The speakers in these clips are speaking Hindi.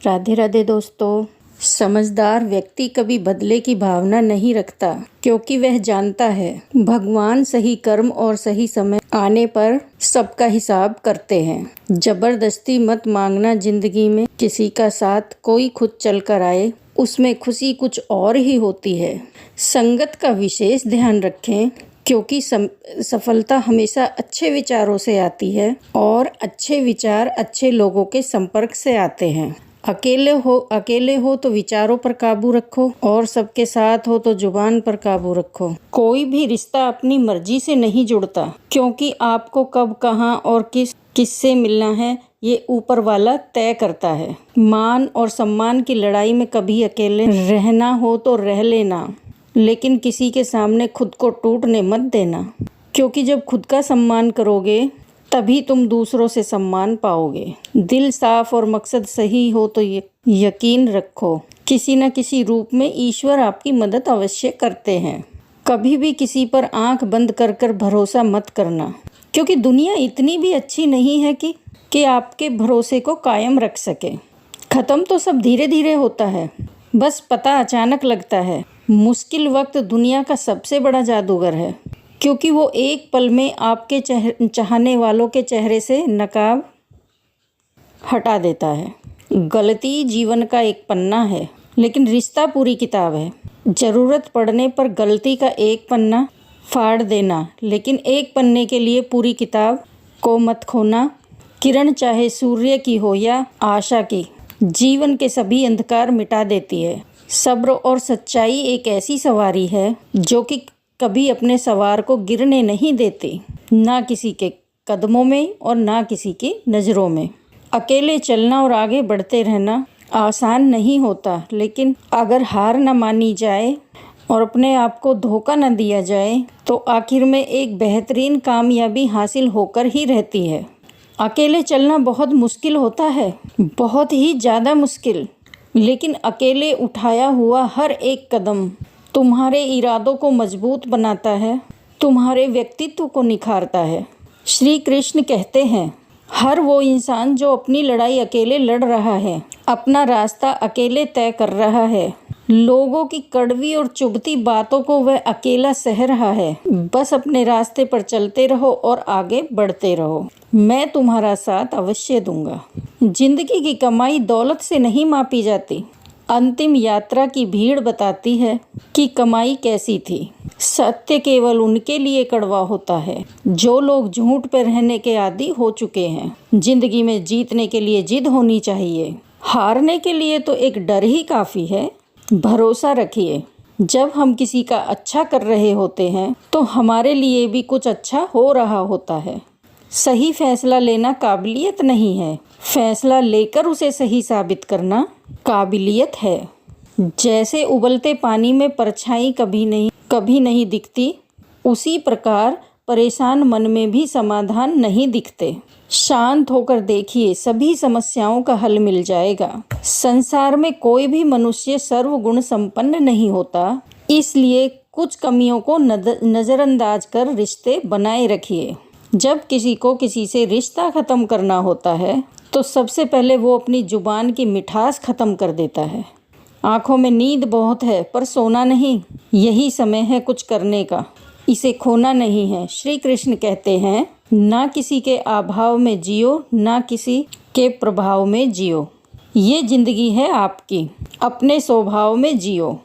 राधे राधे दोस्तों। समझदार व्यक्ति कभी बदले की भावना नहीं रखता, क्योंकि वह जानता है भगवान सही कर्म और सही समय आने पर सबका हिसाब करते हैं। जबरदस्ती मत मांगना जिंदगी में किसी का साथ, कोई खुद चल कर आए उसमें खुशी कुछ और ही होती है। संगत का विशेष ध्यान रखें, क्योंकि सफलता हमेशा अच्छे विचारों से आती है और अच्छे विचार अच्छे लोगों के संपर्क से आते हैं। अकेले हो तो विचारों पर काबू रखो और सबके साथ हो तो जुबान पर काबू रखो। कोई भी रिश्ता अपनी मर्जी से नहीं जुड़ता, क्योंकि आपको कब, कहाँ और किससे मिलना है ये ऊपर वाला तय करता है। मान और सम्मान की लड़ाई में कभी अकेले रहना हो तो रह लेना, लेकिन किसी के सामने खुद को टूटने मत देना, क्योंकि जब खुद का सम्मान करोगे तभी तुम दूसरों से सम्मान पाओगे। दिल साफ और मकसद सही हो तो यकीन रखो, किसी न किसी रूप में ईश्वर आपकी मदद अवश्य करते हैं। कभी भी किसी पर आंख बंद कर कर भरोसा मत करना, क्योंकि दुनिया इतनी भी अच्छी नहीं है कि आपके भरोसे को कायम रख सके। ख़त्म तो सब धीरे धीरे होता है, बस पता अचानक लगता है। मुश्किल वक्त दुनिया का सबसे बड़ा जादूगर है, क्योंकि वो एक पल में आपके चाहने वालों के चेहरे से नकाब हटा देता है। गलती जीवन का एक पन्ना है, लेकिन रिश्ता पूरी किताब है। ज़रूरत पड़ने पर गलती का एक पन्ना फाड़ देना, लेकिन एक पन्ने के लिए पूरी किताब को मत खोना। किरण चाहे सूर्य की हो या आशा की, जीवन के सभी अंधकार मिटा देती है। सब्र और सच्चाई एक ऐसी सवारी है जो कि कभी अपने सवार को गिरने नहीं देती, ना किसी के कदमों में और ना किसी की नज़रों में। अकेले चलना और आगे बढ़ते रहना आसान नहीं होता, लेकिन अगर हार न मानी जाए और अपने आप को धोखा न दिया जाए तो आखिर में एक बेहतरीन कामयाबी हासिल होकर ही रहती है। अकेले चलना बहुत मुश्किल होता है, बहुत ही ज़्यादा मुश्किल, लेकिन अकेले उठाया हुआ हर एक कदम तुम्हारे इरादों को मजबूत बनाता है, तुम्हारे व्यक्तित्व को निखारता है। श्री कृष्ण कहते हैं, हर वो इंसान जो अपनी लड़ाई अकेले लड़ रहा है, अपना रास्ता अकेले तय कर रहा है, लोगों की कड़वी और चुभती बातों को वह अकेला सह रहा है, बस अपने रास्ते पर चलते रहो और आगे बढ़ते रहो। मैं तुम्हारा साथ अवश्य दूंगा। जिंदगी की कमाई दौलत से नहीं मापी जाती, अंतिम यात्रा की भीड़ बताती है कि कमाई कैसी थी। सत्य केवल उनके लिए कड़वा होता है जो लोग झूठ पर रहने के आदी हो चुके हैं। जिंदगी में जीतने के लिए जिद होनी चाहिए, हारने के लिए तो एक डर ही काफ़ी है। भरोसा रखिए, जब हम किसी का अच्छा कर रहे होते हैं तो हमारे लिए भी कुछ अच्छा हो रहा होता है। सही फैसला लेना काबिलियत नहीं है, फैसला लेकर उसे सही साबित करना काबिलियत है। जैसे उबलते पानी में परछाई कभी नहीं दिखती, उसी प्रकार परेशान मन में भी समाधान नहीं दिखते। शांत होकर देखिए, सभी समस्याओं का हल मिल जाएगा। संसार में कोई भी मनुष्य सर्वगुण संपन्न नहीं होता, इसलिए कुछ कमियों को नज़रअंदाज कर रिश्ते बनाए रखिए। जब किसी को किसी से रिश्ता ख़त्म करना होता है तो सबसे पहले वो अपनी जुबान की मिठास ख़त्म कर देता है। आँखों में नींद बहुत है पर सोना नहीं, यही समय है कुछ करने का, इसे खोना नहीं है। श्री कृष्ण कहते हैं, ना किसी के अभाव में जियो, ना किसी के प्रभाव में जियो। ये जिंदगी है आपकी, अपने स्वभाव में जियो।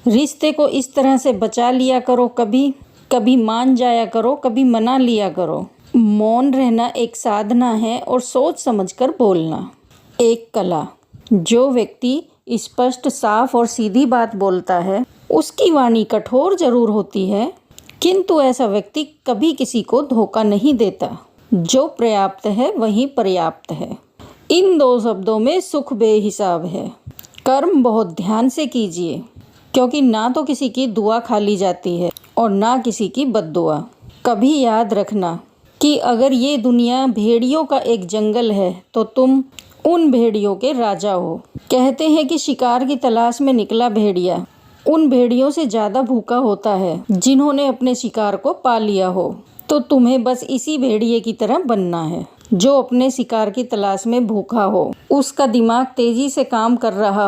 रिश्ते को इस तरह से बचा लिया करो, कभी मान जाया करो, कभी मना लिया करो। मौन रहना एक साधना है और सोच समझकर बोलना एक कला। जो व्यक्ति स्पष्ट, साफ और सीधी बात बोलता है उसकी वाणी कठोर जरूर होती है, किंतु ऐसा व्यक्ति कभी किसी को धोखा नहीं देता। जो पर्याप्त है वही पर्याप्त है। इन दो शब्दों में सुख बेहिसाब है। कर्म बहुत ध्यान से कीजिए, क्योंकि ना तो किसी की दुआ खाली जाती है और ना किसी की बद्दुआ। कभी याद रखना कि अगर ये दुनिया भेड़ियों का एक जंगल है तो तुम उन भेड़ियों के राजा हो। कहते हैं कि शिकार की तलाश में निकला भेड़िया उन भेड़ियों से ज़्यादा भूखा होता है जिन्होंने अपने शिकार को पा लिया हो। तो तुम्हें बस इसी भेड़िए की तरह बनना है। जो अपने शिकार की तलाश में भूखा हो, उसका दिमाग तेजी से काम कर रहा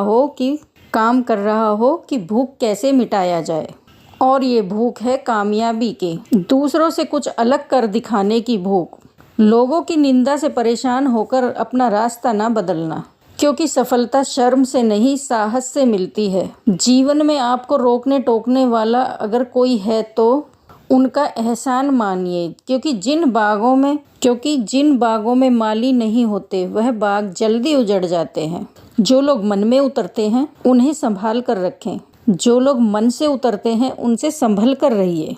हो कि भूख कैसे मिटाया जाए। और ये भूख है कामयाबी की, दूसरों से कुछ अलग कर दिखाने की भूख। लोगों की निंदा से परेशान होकर अपना रास्ता ना बदलना, क्योंकि सफलता शर्म से नहीं साहस से मिलती है। जीवन में आपको रोकने टोकने वाला अगर कोई है तो उनका एहसान मानिए, क्योंकि जिन बागों में माली नहीं होते वह बाग जल्दी उजड़ जाते हैं। जो लोग मन में उतरते हैं उन्हें संभाल कर रखें, जो लोग मन से उतरते हैं उनसे संभल कर रहिए।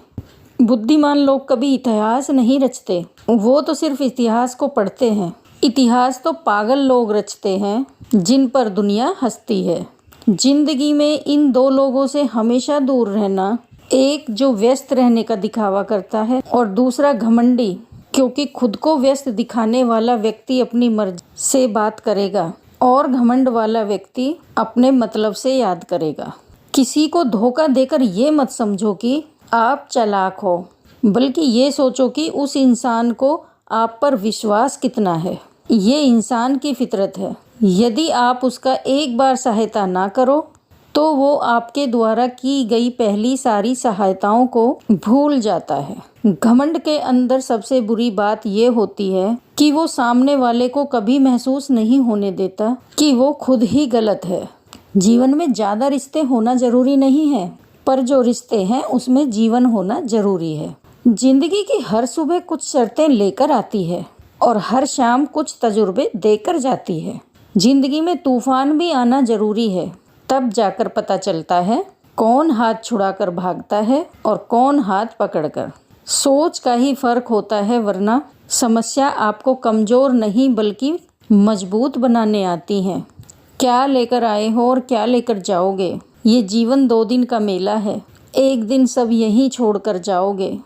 बुद्धिमान लोग कभी इतिहास नहीं रचते, वो तो सिर्फ इतिहास को पढ़ते हैं। इतिहास तो पागल लोग रचते हैं जिन पर दुनिया हंसती है। जिंदगी में इन दो लोगों से हमेशा दूर रहना, एक जो व्यस्त रहने का दिखावा करता है और दूसरा घमंडी, क्योंकि खुद को व्यस्त दिखाने वाला व्यक्ति अपनी मर्जी से बात करेगा और घमंड वाला व्यक्ति अपने मतलब से याद करेगा। किसी को धोखा देकर ये मत समझो कि आप चालाक हो, बल्कि ये सोचो कि उस इंसान को आप पर विश्वास कितना है। ये इंसान की फितरत है। यदि आप उसका एक बार सहायता ना करो तो वो आपके द्वारा की गई पहली सारी सहायताओं को भूल जाता है। घमंड के अंदर सबसे बुरी बात ये होती है कि वो सामने वाले को कभी महसूस नहीं होने देता कि वो खुद ही गलत है। जीवन में ज़्यादा रिश्ते होना जरूरी नहीं है, पर जो रिश्ते हैं उसमें जीवन होना जरूरी है। जिंदगी की हर सुबह कुछ शर्तें लेकर आती है और हर शाम कुछ तजुर्बे देकर जाती है। जिंदगी में तूफान भी आना जरूरी है, तब जाकर पता चलता है कौन हाथ छुड़ाकर भागता है और कौन हाथ पकड़कर। सोच का ही फर्क होता है, वरना समस्या आपको कमजोर नहीं बल्कि मजबूत बनाने आती हैं। क्या लेकर आए हो और क्या लेकर जाओगे, ये जीवन 2 दिन का मेला है। एक दिन सब यहीं छोड़कर जाओगे।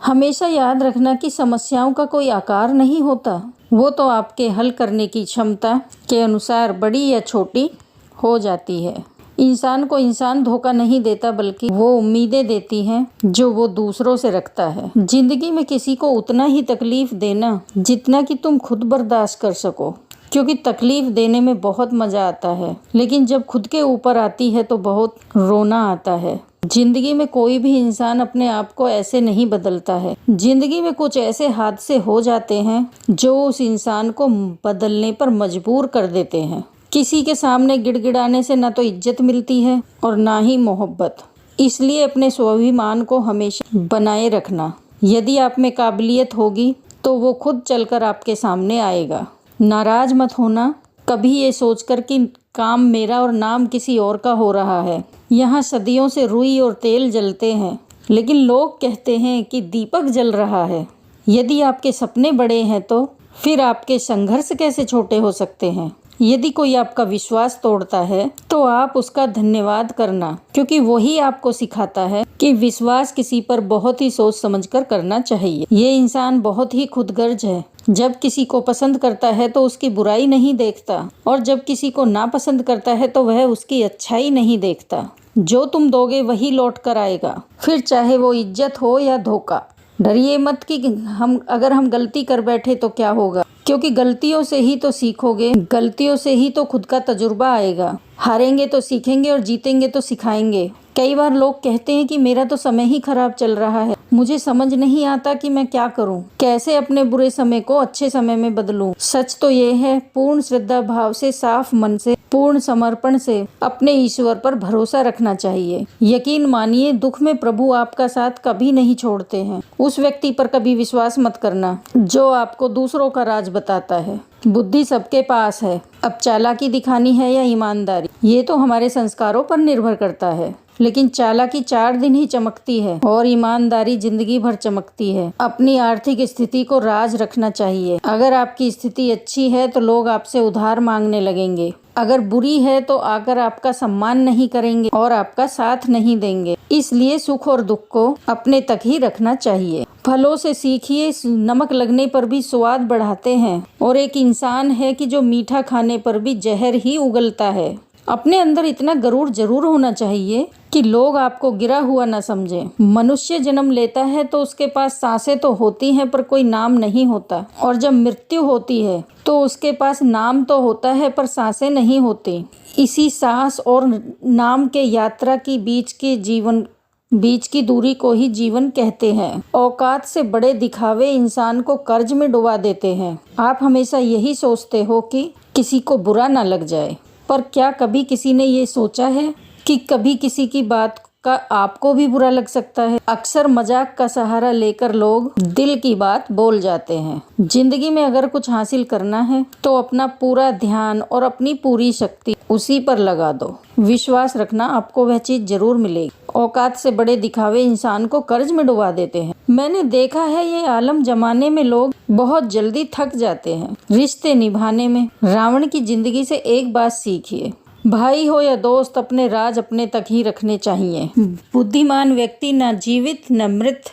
हमेशा याद रखना कि समस्याओं का कोई आकार नहीं होता, वो तो आपके हल करने की क्षमता के अनुसार बड़ी या छोटी हो जाती है। इंसान को इंसान धोखा नहीं देता, बल्कि वो उम्मीदें देती हैं जो वो दूसरों से रखता है। जिंदगी में किसी को उतना ही तकलीफ देना जितना कि तुम खुद बर्दाश्त कर सको, क्योंकि तकलीफ देने में बहुत मजा आता है, लेकिन जब खुद के ऊपर आती है तो बहुत रोना आता है। जिंदगी में कोई भी इंसान अपने आप को ऐसे नहीं बदलता है। जिंदगी में कुछ ऐसे हादसे हो जाते हैं जो उस इंसान को बदलने पर मजबूर कर देते हैं। किसी के सामने गिड़गिड़ाने से ना तो इज्जत मिलती है और ना ही मोहब्बत। इसलिए अपने स्वाभिमान को हमेशा बनाए रखना। यदि आप में काबिलियत होगी तो वो खुद चलकर आपके सामने आएगा। नाराज मत होना कभी ये सोचकर कि काम मेरा और नाम किसी और का हो रहा है। यहाँ सदियों से रुई और तेल जलते हैं, लेकिन लोग कहते हैं कि दीपक जल रहा है। यदि आपके सपने बड़े हैं तो फिर आपके संघर्ष कैसे छोटे हो सकते हैं। यदि कोई आपका विश्वास तोड़ता है तो आप उसका धन्यवाद करना, क्योंकि वही आपको सिखाता है कि विश्वास किसी पर बहुत ही सोच समझकर करना चाहिए। ये इंसान बहुत ही खुदगर्ज है। जब किसी को पसंद करता है तो उसकी बुराई नहीं देखता, और जब किसी को नापसंद करता है तो वह उसकी अच्छाई नहीं देखता। जो तुम दोगे वही लौट कर आएगा, फिर चाहे वो इज्जत हो या धोखा। डरिए मत कि अगर हम गलती कर बैठे तो क्या होगा, क्योंकि गलतियों से ही तो सीखोगे, गलतियों से ही तो खुद का तजुर्बा आएगा। हारेंगे तो सीखेंगे और जीतेंगे तो सिखाएंगे। कई बार लोग कहते हैं कि मेरा तो समय ही खराब चल रहा है, मुझे समझ नहीं आता कि मैं क्या करूं, कैसे अपने बुरे समय को अच्छे समय में बदलूं। सच तो ये है, पूर्ण श्रद्धा भाव से, साफ मन से, पूर्ण समर्पण से अपने ईश्वर पर भरोसा रखना चाहिए। यकीन मानिए, दुख में प्रभु आपका साथ कभी नहीं छोड़ते हैं। उस व्यक्ति पर कभी विश्वास मत करना जो आपको दूसरों का राज बताता है। बुद्धि सबके पास है, अब चालाकी दिखानी है या ईमानदारी, ये तो हमारे संस्कारों पर निर्भर करता है। लेकिन चालाकी 4 दिन ही चमकती है और ईमानदारी जिंदगी भर चमकती है। अपनी आर्थिक स्थिति को राज रखना चाहिए। अगर आपकी स्थिति अच्छी है तो लोग आपसे उधार मांगने लगेंगे, अगर बुरी है तो आकर आपका सम्मान नहीं करेंगे और आपका साथ नहीं देंगे। इसलिए सुख और दुख को अपने तक ही रखना चाहिए। फलों से सीखिए, नमक लगने पर भी स्वाद बढ़ाते हैं, और एक इंसान है कि जो मीठा खाने पर भी जहर ही उगलता है। अपने अंदर इतना गरूर जरूर होना चाहिए कि लोग आपको गिरा हुआ न समझें। मनुष्य जन्म लेता है तो उसके पास सांसें तो होती हैं पर कोई नाम नहीं होता, और जब मृत्यु होती है तो उसके पास नाम तो होता है पर सांसें नहीं होती। इसी सांस और नाम के यात्रा की बीच की दूरी को ही जीवन कहते हैं। औकात से बड़े दिखावे इंसान को कर्ज में डुबा देते हैं। आप हमेशा यही सोचते हो कि किसी को बुरा ना लग जाए, पर क्या कभी किसी ने ये सोचा है कि कभी किसी की बात का आपको भी बुरा लग सकता है। अक्सर मजाक का सहारा लेकर लोग दिल की बात बोल जाते हैं। जिंदगी में अगर कुछ हासिल करना है तो अपना पूरा ध्यान और अपनी पूरी शक्ति उसी पर लगा दो। विश्वास रखना, आपको वह चीज जरूर मिलेगी। औकात से बड़े दिखावे इंसान को कर्ज में डुबा देते हैं। मैंने देखा है ये आलम जमाने में लोग बहुत जल्दी थक जाते हैं रिश्ते निभाने में। रावण की जिंदगी से एक बात सीखिए, भाई हो या दोस्त, अपने राज अपने तक ही रखने चाहिए। बुद्धिमान व्यक्ति न जीवित न मृत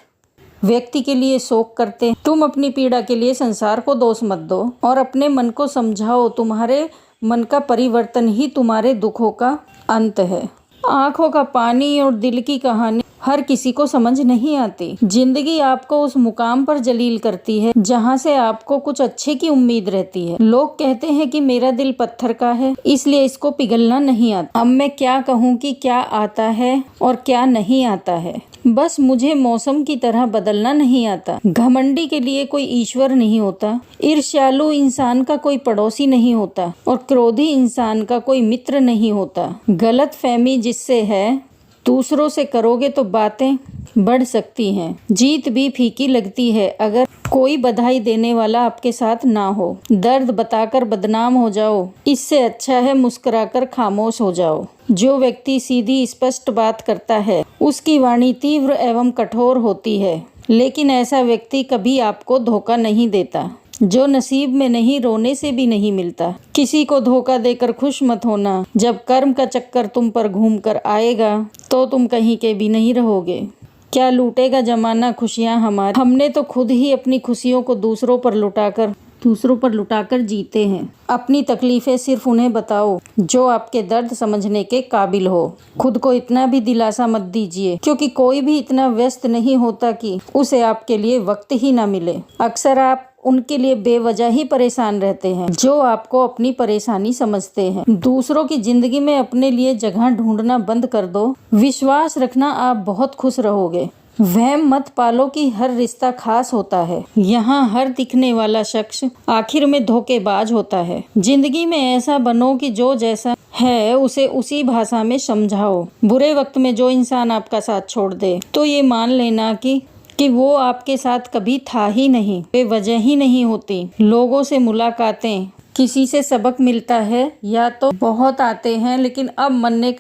व्यक्ति के लिए शोक करते। तुम अपनी पीड़ा के लिए संसार को दोष मत दो और अपने मन को समझाओ, तुम्हारे मन का परिवर्तन ही तुम्हारे दुखों का अंत है। आंखों का पानी और दिल की कहानी हर किसी को समझ नहीं आती। जिंदगी आपको उस मुकाम पर जलील करती है जहां से आपको कुछ अच्छे की उम्मीद रहती है। लोग कहते हैं कि मेरा दिल पत्थर का है इसलिए इसको पिघलना नहीं आता। अब मैं क्या कहूँ कि क्या आता है और क्या नहीं आता है। बस मुझे मौसम की तरह बदलना नहीं आता। घमंडी के लिए कोई ईश्वर नहीं होता, ईर्ष्यालु इंसान का कोई पड़ोसी नहीं होता और क्रोधी इंसान का कोई मित्र नहीं होता। गलत फहमी जिससे है दूसरों से करोगे तो बातें बढ़ सकती हैं। जीत भी फीकी लगती है अगर कोई बधाई देने वाला आपके साथ ना हो। दर्द बताकर बदनाम हो जाओ, इससे अच्छा है मुस्कुराकर खामोश हो जाओ। जो व्यक्ति सीधी स्पष्ट बात करता है उसकी वाणी तीव्र एवं कठोर होती है, लेकिन ऐसा व्यक्ति कभी आपको धोखा नहीं देता। जो नसीब में नहीं रोने से भी नहीं मिलता। किसी को धोखा देकर खुश मत होना। जब कर्म का चक्कर तुम पर घूम कर आएगा तो तुम कहीं के भी नहीं रहोगे। क्या लूटेगा जमाना खुशियां हमारी। हमने तो खुद ही अपनी खुशियों को दूसरों पर लुटाकर जीते हैं। अपनी तकलीफें सिर्फ उन्हें बताओ जो आपके दर्द समझने के काबिल हो। खुद को इतना भी दिलासा मत दीजिए, क्योंकि कोई भी इतना व्यस्त नहीं होता कि उसे आपके लिए वक्त ही ना मिले। अक्सर आप उनके लिए बेवजह ही परेशान रहते हैं जो आपको अपनी परेशानी समझते हैं। दूसरों की जिंदगी में अपने लिए जगह ढूंढना बंद कर दो। विश्वास रखना, आप बहुत खुश रहोगे। वहम मत पालो कि हर रिश्ता खास होता है। यहाँ हर दिखने वाला शख्स आखिर में धोखेबाज होता है। जिंदगी में ऐसा बनो कि जो जैसा है उसे उसी भाषा में समझाओ। बुरे वक्त में जो इंसान आपका साथ छोड़ दे तो ये मान लेना कि वो आपके साथ कभी था ही नहीं, बेवजह ही नहीं होती। लोगों से मुलाकातें, किसी से सबक मिलता है या तो बहुत आते हैं, लेकिन अब मिलने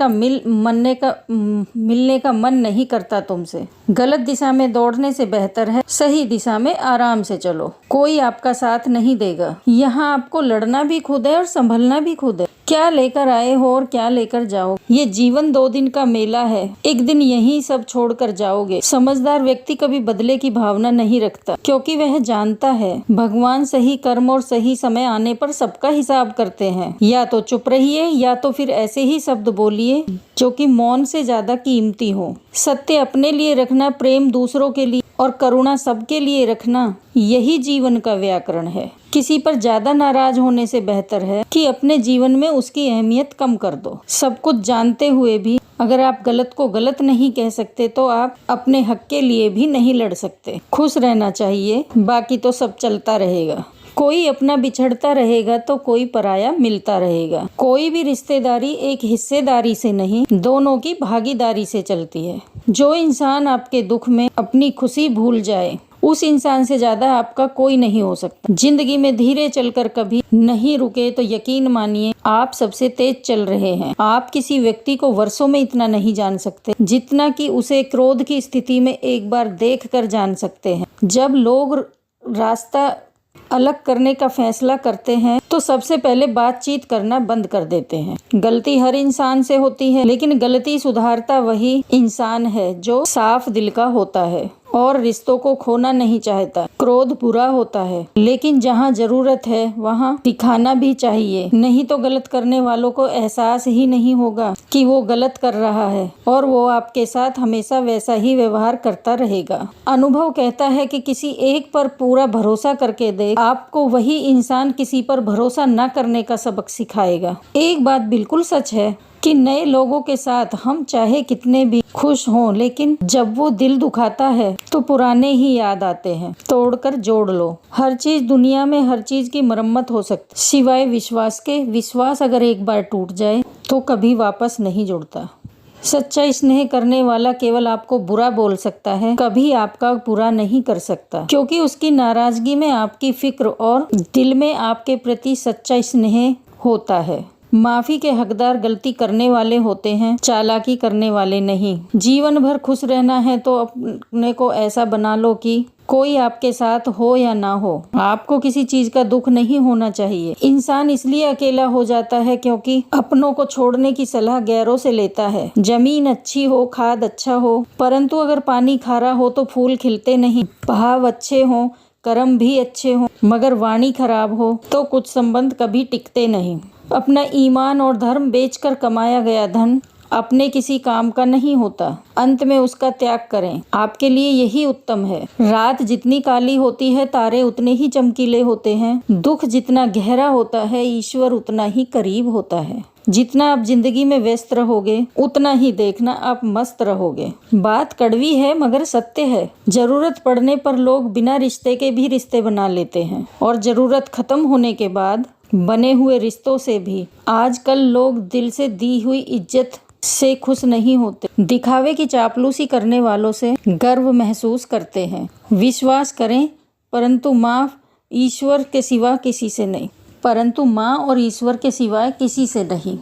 का मन नहीं करता तुमसे। गलत दिशा में दौड़ने से बेहतर है सही दिशा में आराम से चलो। कोई आपका साथ नहीं देगा। यहाँ आपको लड़ना भी खुद है और संभलना भी खुद है। क्या लेकर आए हो और क्या लेकर जाओ। ये जीवन 2 दिन का मेला है, एक दिन यही सब छोड़कर जाओगे। समझदार व्यक्ति कभी बदले की भावना नहीं रखता, क्योंकि वह जानता है भगवान सही कर्म और सही समय आने पर सबका हिसाब करते हैं। या तो चुप रहिए या तो फिर ऐसे ही शब्द बोलिए जो कि मौन से ज्यादा कीमती हो। सत्य अपने लिए रखना, प्रेम दूसरों के लिए और करुणा सबके लिए रखना, यही जीवन का व्याकरण है। किसी पर ज्यादा नाराज होने से बेहतर है कि अपने जीवन में उसकी अहमियत कम कर दो। सब कुछ जानते हुए भी अगर आप गलत को गलत नहीं कह सकते तो आप अपने हक के लिए भी नहीं लड़ सकते। खुश रहना चाहिए, बाकी तो सब चलता रहेगा। कोई अपना बिछड़ता रहेगा तो कोई पराया मिलता रहेगा। कोई भी रिश्तेदारी एक हिस्सेदारी से नहीं, दोनों की भागीदारी से चलती है। जो इंसान आपके दुख में अपनी खुशी भूल जाए उस इंसान से ज्यादा आपका कोई नहीं हो सकता। जिंदगी में धीरे चलकर कभी नहीं रुके तो यकीन मानिए आप सबसे तेज चल रहे हैं। आप किसी व्यक्ति को वर्षों में इतना नहीं जान सकते जितना कि उसे क्रोध की स्थिति में एक बार देख कर जान सकते हैं। जब लोग रास्ता अलग करने का फैसला करते हैं तो सबसे पहले बातचीत करना बंद कर देते हैं। गलती हर इंसान से होती है, लेकिन गलती सुधारता वही इंसान है जो साफ दिल का होता है और रिश्तों को खोना नहीं चाहता। क्रोध बुरा होता है, लेकिन जहाँ जरूरत है वहाँ दिखाना भी चाहिए, नहीं तो गलत करने वालों को एहसास ही नहीं होगा कि वो गलत कर रहा है और वो आपके साथ हमेशा वैसा ही व्यवहार करता रहेगा। अनुभव कहता है कि किसी एक पर पूरा भरोसा करके देख, आपको वही इंसान किसी पर भरोसा न करने का सबक सिखाएगा। एक बात बिल्कुल सच है कि नए लोगों के साथ हम चाहे कितने भी खुश हों, लेकिन जब वो दिल दुखाता है तो पुराने ही याद आते हैं। तोड़कर जोड़ लो। हर चीज दुनिया में, हर चीज की मरम्मत हो सकती सिवाय विश्वास के। विश्वास अगर एक बार टूट जाए तो कभी वापस नहीं जुड़ता। सच्चा स्नेह करने वाला केवल आपको बुरा बोल सकता है, कभी आपका बुरा नहीं कर सकता, क्योंकि उसकी नाराजगी में आपकी फिक्र और दिल में आपके प्रति सच्चा स्नेह होता है। माफी के हकदार गलती करने वाले होते हैं, चालाकी करने वाले नहीं। जीवन भर खुश रहना है तो अपने को ऐसा बना लो कि कोई आपके साथ हो या ना हो, आपको किसी चीज का दुख नहीं होना चाहिए। इंसान इसलिए अकेला हो जाता है क्योंकि अपनों को छोड़ने की सलाह गैरों से लेता है। जमीन अच्छी हो, खाद अच्छा हो, परंतु अगर पानी खारा हो तो फूल खिलते नहीं। भाव अच्छे हो, कर्म भी अच्छे हो, मगर वाणी खराब हो तो कुछ संबंध कभी टिकते नहीं। अपना ईमान और धर्म बेचकर कमाया गया धन अपने किसी काम का नहीं होता। अंत में उसका त्याग करें, आपके लिए यही उत्तम है। रात जितनी काली होती है, तारे उतने ही चमकीले होते हैं। दुख जितना गहरा होता है, ईश्वर उतना ही करीब होता है। जितना आप जिंदगी में व्यस्त रहोगे, उतना ही देखना आप मस्त रहोगे। बात कड़वी है मगर सत्य है। जरूरत पड़ने पर लोग बिना रिश्ते के भी रिश्ते बना लेते हैं, और जरूरत खत्म होने के बाद बने हुए रिश्तों से भी आजकल लोग दिल से दी हुई इज्जत से खुश नहीं होते। दिखावे की चापलूसी करने वालों से गर्व महसूस करते हैं। विश्वास करें, परंतु माँ ईश्वर के सिवा किसी से नहीं। परंतु माँ और ईश्वर के सिवाय किसी से नहीं।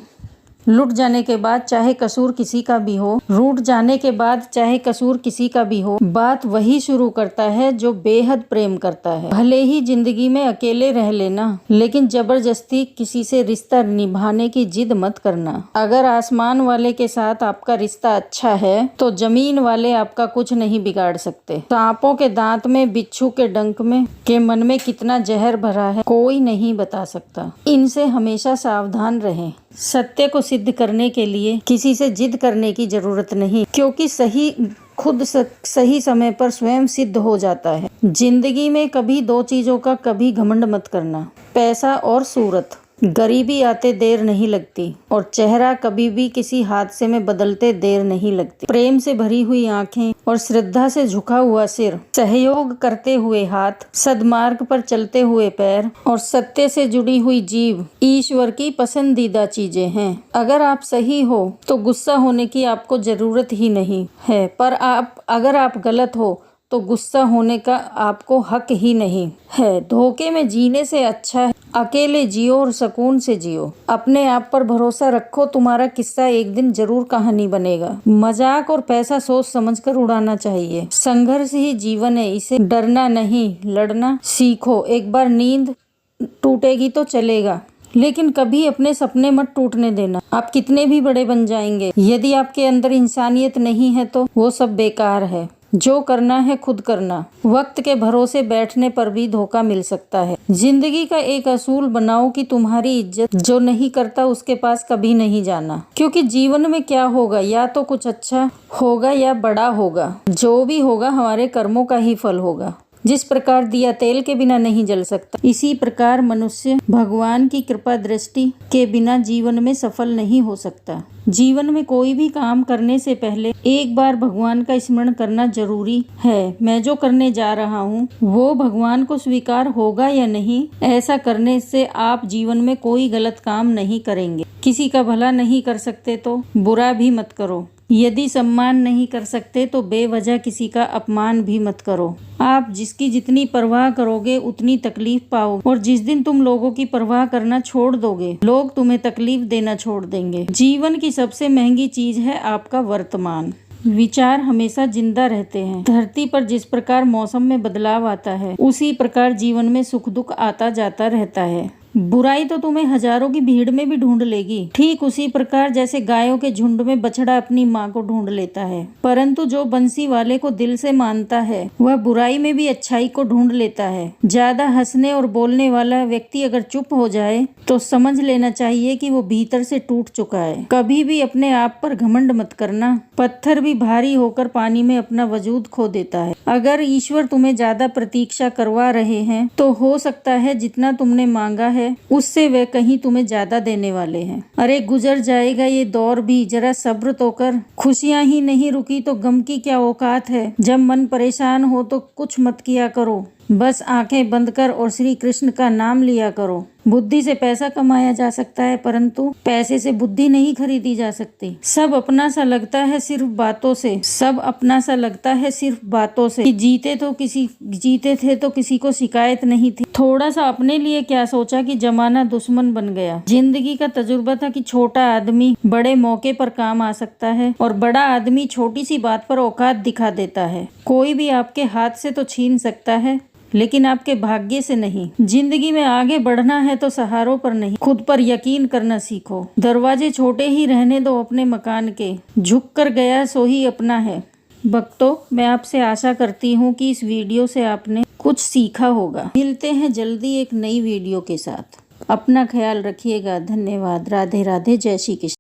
लुट जाने के बाद चाहे कसूर किसी का भी हो, रूठ जाने के बाद चाहे कसूर किसी का भी हो, बात वही शुरू करता है जो बेहद प्रेम करता है। भले ही जिंदगी में अकेले रह लेना, लेकिन जबरदस्ती किसी से रिश्ता निभाने की जिद मत करना। अगर आसमान वाले के साथ आपका रिश्ता अच्छा है तो जमीन वाले आपका कुछ नहीं बिगाड़ सकते। सांपों के दांत में, बिच्छू के डंक में, के मन में कितना जहर भरा है कोई नहीं बता सकता। इनसे हमेशा सावधान रहें। सत्य को सिद्ध करने के लिए किसी से जिद करने की जरूरत नहीं, क्योंकि सही समय पर स्वयं सिद्ध हो जाता है। जिंदगी में कभी दो चीजों का कभी घमंड मत करना, पैसा और सूरत। गरीबी आते देर नहीं लगती और चेहरा कभी भी किसी हादसे में बदलते देर नहीं लगती। प्रेम से भरी हुई आंखें और श्रद्धा से झुका हुआ सिर, सहयोग करते हुए हाथ, सद्मार्ग पर चलते हुए पैर और सत्य से जुड़ी हुई जीभ ईश्वर की पसंदीदा चीजें हैं। अगर आप सही हो तो गुस्सा होने की आपको जरूरत ही नहीं है, पर अगर आप गलत हो तो गुस्सा होने का आपको हक ही नहीं है। धोखे में जीने से अच्छा है अकेले जियो और सुकून से जियो। अपने आप पर भरोसा रखो, तुम्हारा किस्सा एक दिन जरूर कहानी बनेगा। मजाक और पैसा सोच समझकर उड़ाना चाहिए। संघर्ष ही जीवन है, इसे डरना नहीं, लड़ना सीखो। एक बार नींद टूटेगी तो चलेगा, लेकिन कभी अपने सपने मत टूटने देना। आप कितने भी बड़े बन जाएंगे, यदि आपके अंदर इंसानियत नहीं है तो वो सब बेकार है। जो करना है खुद करना। वक्त के भरोसे बैठने पर भी धोखा मिल सकता है। जिंदगी का एक असूल बनाओ कि तुम्हारी इज्जत जो नहीं करता उसके पास कभी नहीं जाना, क्योंकि जीवन में क्या होगा, या तो कुछ अच्छा होगा या बड़ा होगा। जो भी होगा हमारे कर्मों का ही फल होगा। जिस प्रकार दिया तेल के बिना नहीं जल सकता, इसी प्रकार मनुष्य भगवान की कृपा दृष्टि के बिना जीवन में सफल नहीं हो सकता। जीवन में कोई भी काम करने से पहले एक बार भगवान का स्मरण करना जरूरी है। मैं जो करने जा रहा हूँ वो भगवान को स्वीकार होगा या नहीं। ऐसा करने से आप जीवन में कोई गलत काम नहीं करेंगे। किसी का भला नहीं कर सकते तो बुरा भी मत करो। यदि सम्मान नहीं कर सकते तो बेवजह किसी का अपमान भी मत करो। आप जिसकी जितनी परवाह करोगे उतनी तकलीफ पाओगे, और जिस दिन तुम लोगों की परवाह करना छोड़ दोगे, लोग तुम्हें तकलीफ देना छोड़ देंगे। जीवन की सबसे महंगी चीज है आपका वर्तमान। विचार हमेशा जिंदा रहते हैं। धरती पर जिस प्रकार मौसम में बदलाव आता है, उसी प्रकार जीवन में सुख दुख आता जाता रहता है। बुराई तो तुम्हें हजारों की भीड़ में भी ढूंढ लेगी, ठीक उसी प्रकार जैसे गायों के झुंड में बछड़ा अपनी माँ को ढूंढ लेता है। परंतु जो बंसी वाले को दिल से मानता है वह बुराई में भी अच्छाई को ढूंढ लेता है। ज्यादा हंसने और बोलने वाला व्यक्ति अगर चुप हो जाए तो समझ लेना चाहिए कि वो भीतर से टूट चुका है। कभी भी अपने आप पर घमंड मत करना, पत्थर भी भारी होकर पानी में अपना वजूद खो देता है। अगर ईश्वर तुम्हें ज्यादा प्रतीक्षा करवा रहे हैं तो हो सकता है जितना तुमने मांगा है उससे वे कहीं तुम्हें ज्यादा देने वाले हैं। अरे गुजर जाएगा ये दौर भी, जरा सब्र तो कर। खुशियां ही नहीं रुकी तो गम की क्या औकात है। जब मन परेशान हो तो कुछ मत किया करो, बस आंखें बंद कर और श्री कृष्ण का नाम लिया करो। बुद्धि से पैसा कमाया जा सकता है परंतु पैसे से बुद्धि नहीं खरीदी जा सकती। सब अपना सा लगता है सिर्फ बातों से, सब अपना सा लगता है सिर्फ बातों से। जीते थे तो किसी को शिकायत नहीं थी। थोड़ा सा अपने लिए क्या सोचा कि जमाना दुश्मन बन गया। जिंदगी का तजुर्बा था कि छोटा आदमी बड़े मौके पर काम आ सकता है और बड़ा आदमी छोटी सी बात पर औकात दिखा देता है। कोई भी आपके हाथ से तो छीन सकता है लेकिन आपके भाग्य से नहीं। जिंदगी में आगे बढ़ना है तो सहारों पर नहीं, खुद पर यकीन करना सीखो। दरवाजे छोटे ही रहने दो अपने मकान के, झुक कर गया सो ही अपना है। भक्तों, मैं आपसे आशा करती हूँ कि इस वीडियो से आपने कुछ सीखा होगा। मिलते हैं जल्दी एक नई वीडियो के साथ। अपना ख्याल रखिएगा। धन्यवाद। राधे राधे। जय श्री कृष्ण।